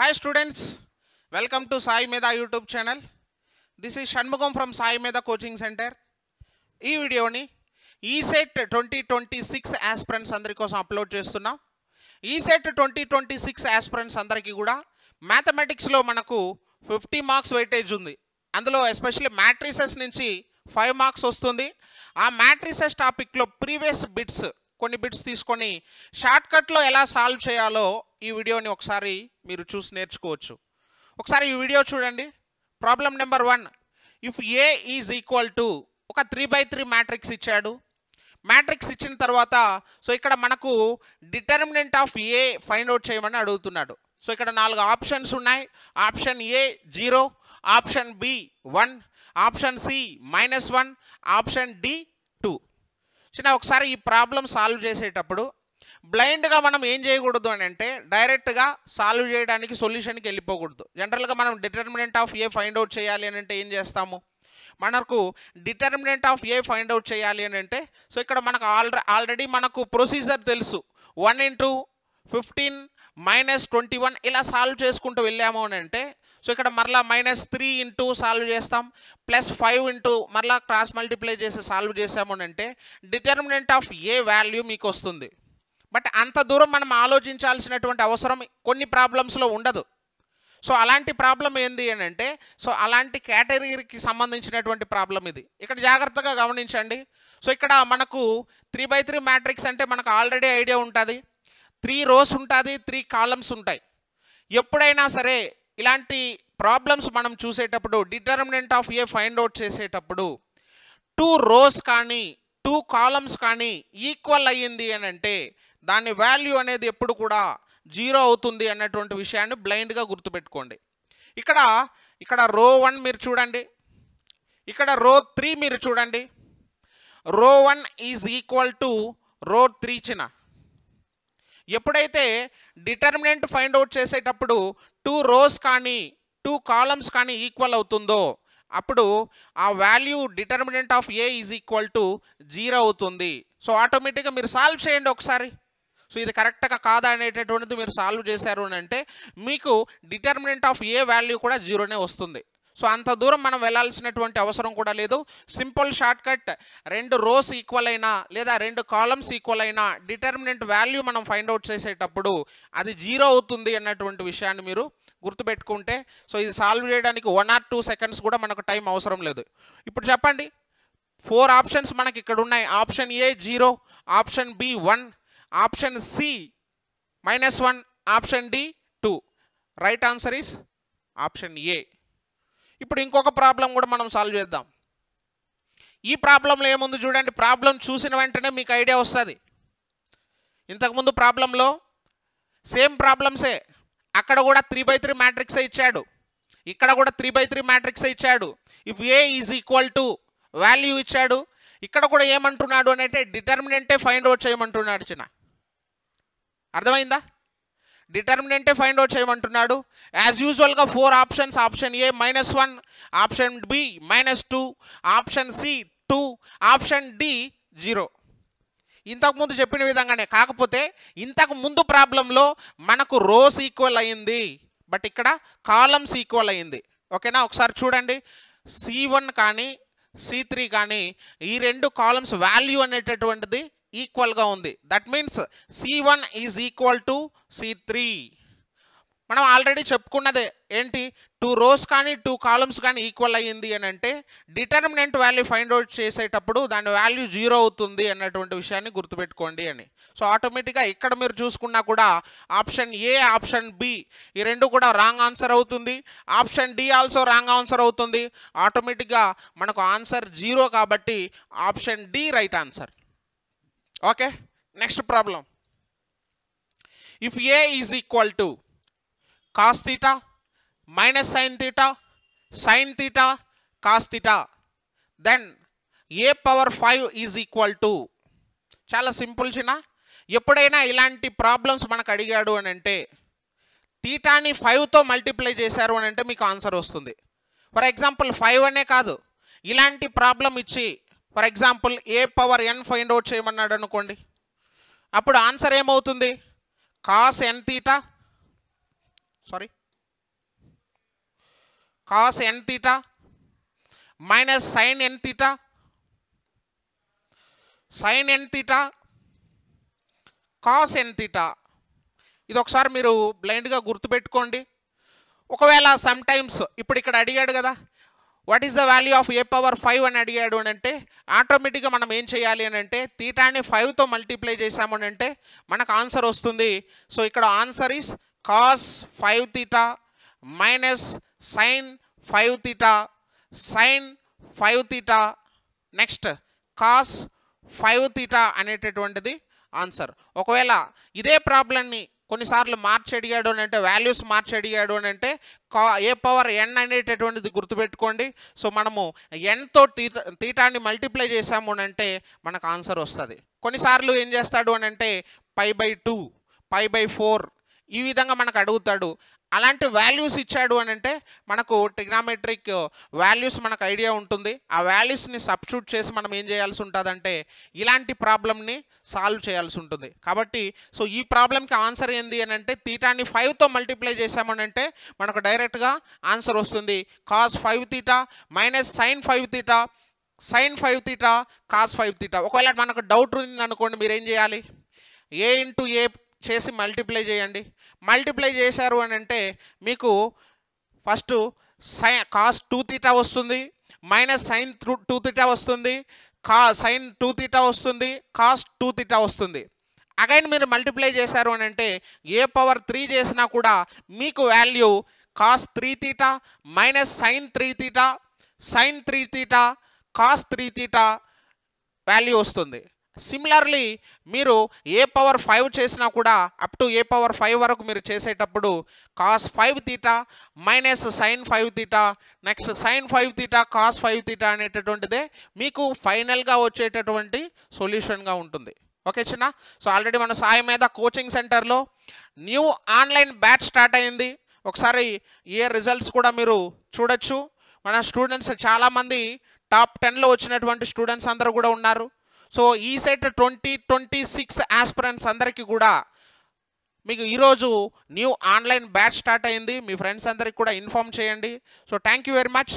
Hi students, welcome to Sai Meda YouTube channel. This is Shanmugam from Sai Meda Coaching Center. ఈ వీడియోని ECET 2026 aspirants అందరి కోసం upload చేస్తున్నా. ECET 2026 aspirants అందరికీ కూడా మ్యాథమెటిక్స్లో మనకు 50 మార్క్స్ వెయిటేజ్ ఉంది. అందులో ఎస్పెషల్లీ మ్యాట్రిసెస్ నుంచి 5 మార్క్స్ వస్తుంది. ఆ మ్యాట్రిసెస్ టాపిక్లో ప్రీవియస్ కొన్ని బిట్స్ తీసుకొని షార్ట్కట్లో ఎలా సాల్వ్ చేయాలో ఈ వీడియోని ఒకసారి మీరు చూసి నేర్చుకోవచ్చు. ఒకసారి ఈ వీడియో చూడండి. Problem number 1, if A is equal to ఒక 3/3 మ్యాట్రిక్స్ ఇచ్చాడు. మ్యాట్రిక్స్ ఇచ్చిన తర్వాత ఇక్కడ మనకు determinant of A find out చేయమని అడుగుతున్నాడు. ఇక్కడ 4 ఆప్షన్స్ ఉన్నాయి. Option A 0, option B 1, option C -1, option D 2. ఒకసారి ఈ ప్రాబ్లం సాల్వ్ చేసేటప్పుడు బ్లైండ్గా మనం ఏం చేయకూడదు అని అంటే డైరెక్ట్గా సాల్వ్ చేయడానికి సొల్యూషన్కి వెళ్ళిపోకూడదు. జనరల్గా మనం determinant of A find out చేయాలి అని అంటే ఏం చేస్తాము, మనకు determinant of A find out చేయాలి అని అంటే ఇక్కడ మనకు ఆల్రెడీ మనకు ప్రొసీజర్ తెలుసు. 1 × 15 - 21 ఇలా సాల్వ్ చేసుకుంటూ వెళ్ళాము అని అంటే ఇక్కడ మరలా -3 ఇంటూ సాల్వ్ చేస్తాం, +5 ఇంటూ మరలా క్రాస్ మల్టిప్లై చేసి సాల్వ్ చేసాము అని అంటే డిటర్మినెంట్ ఆఫ్ ఏ వాల్యూ మీకు వస్తుంది. బట్ అంత దూరం మనం ఆలోచించాల్సినటువంటి అవసరం కొన్ని ప్రాబ్లమ్స్లో ఉండదు. అలాంటి ప్రాబ్లం ఏంది అని అంటే అలాంటి కేటగిరీకి సంబంధించినటువంటి ప్రాబ్లం ఇది. ఇక్కడ జాగ్రత్తగా గమనించండి. ఇక్కడ మనకు 3/3 మ్యాట్రిక్స్ అంటే మనకు ఆల్రెడీ ఐడియా ఉంటుంది. 3 రోస్ ఉంటుంది, 3 కాలమ్స్ ఉంటాయి. ఎప్పుడైనా సరే ఇలాంటి ప్రాబ్లమ్స్ మనం చూసేటప్పుడు determinant of A find out చేసేటప్పుడు 2 రోస్ కానీ 2 కాలమ్స్ కానీ ఈక్వల్ అయ్యింది అని అంటే దాని వాల్యూ అనేది ఎప్పుడు కూడా 0 అవుతుంది అన్నటువంటి విషయాన్ని బ్లైండ్గా గుర్తుపెట్టుకోండి. ఇక్కడ రో 1 మీరు చూడండి, ఇక్కడ రో 3 మీరు చూడండి. రో 1 ఈజ్ ఈక్వల్ టు రో 3 ఎప్పుడైతే డిటర్మినెంట్ ఫైండ్ అవుట్ చేసేటప్పుడు 2 రోస్ కానీ 2 కాలమ్స్ కానీ ఈక్వల్ అవుతుందో అప్పుడు ఆ value determinant of A is equal to 0 అవుతుంది. ఆటోమేటిక్గా మీరు సాల్వ్ చేయండి ఒకసారి. ఇది కరెక్ట్గా కాదా అనేటటువంటిది మీరు సాల్వ్ చేశారు అని అంటే మీకు డిటర్మినెంట్ ఆఫ్ ఏ వాల్యూ కూడా 0నే వస్తుంది. అంత దూరం మనం వెళ్ళాల్సినటువంటి అవసరం కూడా లేదు. Simple shortcut, 2 rows equal అయినా లేదా 2 కాలమ్స్ ఈక్వల్ అయినా డిటర్మినెంట్ వాల్యూ మనం ఫైండ్ అవుట్ చేసేటప్పుడు అది 0 అవుతుంది అన్నటువంటి విషయాన్ని మీరు గుర్తుపెట్టుకుంటే ఇది సాల్వ్ చేయడానికి 1 or 2 సెకండ్స్ కూడా మనకు టైం అవసరం లేదు. ఇప్పుడు చెప్పండి, 4 ఆప్షన్స్ మనకి ఇక్కడ ఉన్నాయి. Option A 0, option B 1, option C -1, option D 2. Right answer is option A. ఇప్పుడు ఇంకొక ప్రాబ్లం కూడా మనం సాల్వ్ చేద్దాం. ఈ ప్రాబ్లంలో ఏముంది చూడండి. ప్రాబ్లం చూసిన వెంటనే మీకు ఐడియా వస్తుంది. ఇంతకుముందు ప్రాబ్లంలో సేమ్ ప్రాబ్లమ్సే. అక్కడ కూడా 3/3 మ్యాట్రిక్సే ఇచ్చాడు, ఇక్కడ కూడా 3/3 మ్యాట్రిక్సే ఇచ్చాడు. If A is equal to value ఇచ్చాడు. ఇక్కడ కూడా ఏమంటున్నాడు అని అంటే డిటర్మినెంటే ఫైండ్ అవుట్ చేయమంటున్నాడు. అర్థమైందా? డిటర్మినెంటే ఫైండ్ అవుట్ చేయమంటున్నాడు. యాజ్ యూజువల్గా 4 options. Option A -1, option B -2, option C 2, option D 0. ఇంతకుముందు చెప్పిన విధంగానే, కాకపోతే ఇంతకు ముందు ప్రాబ్లంలో మనకు రోస్ ఈక్వల్ అయ్యింది, బట్ ఇక్కడ కాలమ్స్ ఈక్వల్ అయ్యింది. ఓకేనా? ఒకసారి చూడండి. C1 కానీ C3 కానీ ఈ 2 కాలమ్స్ వాల్యూ అనేటటువంటిది ఈక్వల్గా ఉంది. That means C1 is equal to C3. మనం ఆల్రెడీ చెప్పుకున్నదే ఏంటి, 2 రోస్ కానీ 2 కాలమ్స్ కానీ ఈక్వల్ అయ్యింది అని అంటే డిటర్మినెంట్ వాల్యూ ఫైండ్ అవుట్ చేసేటప్పుడు దాని వాల్యూ 0 అవుతుంది అన్నటువంటి విషయాన్ని గుర్తుపెట్టుకోండి అని. ఆటోమేటిక్గా ఇక్కడ మీరు చూసుకున్నా కూడా ఆప్షన్ ఏ, ఆప్షన్ బి ఈ 2 కూడా రాంగ్ ఆన్సర్ అవుతుంది. Option D also wrong answer అవుతుంది. ఆటోమేటిక్గా మనకు ఆన్సర్ 0 కాబట్టి option D right answer. Okay, next problem. If A is equal to cos theta - sin theta sin theta cos theta then a⁵ is equal to. చాలా simple చిన్న. ఎప్పుడైనా ఇలాంటి problems మనకు అడిగాడు అని అంటే తీటాని 5తో మల్టిప్లై చేశారు అని అంటే మీకు ఆన్సర్ వస్తుంది. ఫర్ ఎగ్జాంపుల్ 5 అనే కాదు, ఇలాంటి ప్రాబ్లం ఇచ్చి for example a⁴n find out చేయమన్నాడు అనుకోండి, అప్పుడు ఆన్సర్ ఏమవుతుంది? cos n theta cos n theta minus sine n theta sine n theta cos n theta. ఇది ఒకసారి మీరు బ్లైండ్గా గుర్తుపెట్టుకోండి. ఒకవేళ సమ్ టైమ్స్ ఇప్పుడు ఇక్కడ అడిగాడు కదా, what is the value of A power 5 అని అడిగాడు అని అంటే ఆటోమేటిక్గా మనం ఏం చేయాలి అని అంటే తీటాని 5తో మల్టిప్లై చేసాము అని అంటే మనకు ఆన్సర్ వస్తుంది. సో ఇక్కడ answer is cos 5 theta minus sine 5 theta sine 5 theta next cos 5 theta అనేటటువంటిది ఆన్సర్. ఒకవేళ ఇదే ప్రాబ్లమ్ని కొన్నిసార్లు మార్చి అడిగాడు అని అంటే వాల్యూస్ మార్చి అడిగాడు అని అంటే ఏ పవర్ ఎన్ అనేటటువంటిది గుర్తుపెట్టుకోండి. సో మనము ఎన్తో తీటాన్ని మల్టిప్లై చేసాము అని అంటే మనకు ఆన్సర్ వస్తుంది. కొన్నిసార్లు ఏం చేస్తాడు అని అంటే π/2 π/4 ఈ విధంగా మనకు అడుగుతాడు. అలాంటి వాల్యూస్ ఇచ్చాడు అని అంటే మనకు ట్రిగ్నామెట్రిక్ వాల్యూస్ మనకు ఐడియా ఉంటుంది. ఆ వాల్యూస్ని సబ్స్టిట్యూట్ చేసి మనం ఏం చేయాల్సి ఉంటుందంటే ఇలాంటి ప్రాబ్లమ్ని సాల్వ్ చేయాల్సి ఉంటుంది. కాబట్టి సో ఈ ప్రాబ్లంకి ఆన్సర్ ఏంది అని అంటే తీటాని 5తో మల్టిప్లై చేసామని అంటే మనకు డైరెక్ట్గా ఆన్సర్ వస్తుంది. Cos 5 theta minus sine 5 theta sine 5 theta cos 5 theta. ఒకవేళ మనకు డౌట్ ఉంది అనుకోండి, మీరు ఏం చేయాలి, ఏ ఇంటూ ఏ చేసి మల్టిప్లై చేయండి. మల్టిప్లై చేశారు అని అంటే మీకు ఫస్ట్ కాస్ 2 తీటా వస్తుంది మైనస్ సైన్ 2 తీటా వస్తుంది సైన్ 2 తీటా వస్తుంది కాస్ 2 తీటా వస్తుంది. అగైన్ మీరు మల్టిప్లై చేశారు అని అంటే ఏ పవర్ 3 చేసినా కూడా మీకు value cos 3 theta minus sine 3 theta sine 3 theta cos 3 theta value వస్తుంది. సిమిలర్లీ మీరు ఏ పవర్ 5 చేసినా కూడా అప్ టు ఏ పవర్ 5 వరకు మీరు చేసేటప్పుడు cos 5 theta minus sine 5 theta next sine 5 theta cos 5 theta అనేటటువంటిదే మీకు ఫైనల్గా వచ్చేటటువంటి సొల్యూషన్గా ఉంటుంది. ఓకే చిన్న. సో ఆల్రెడీ మన సాయి మీద కోచింగ్ సెంటర్లో న్యూ ఆన్లైన్ బ్యాచ్ స్టార్ట్ అయింది. ఒకసారి ఏ రిజల్ట్స్ కూడా మీరు చూడొచ్చు. మన స్టూడెంట్స్ చాలామంది టాప్ 10లో వచ్చినటువంటి స్టూడెంట్స్ అందరూ కూడా ఉన్నారు. సో ఈ సెట్ 2026 ఆస్పిరెంట్స్ అందరికీ కూడా మీకు ఈరోజు న్యూ ఆన్లైన్ బ్యాచ్ స్టార్ట్ అయింది. మీ ఫ్రెండ్స్ అందరికి కూడా ఇన్ఫార్మ్ చేయండి. So thank you very much.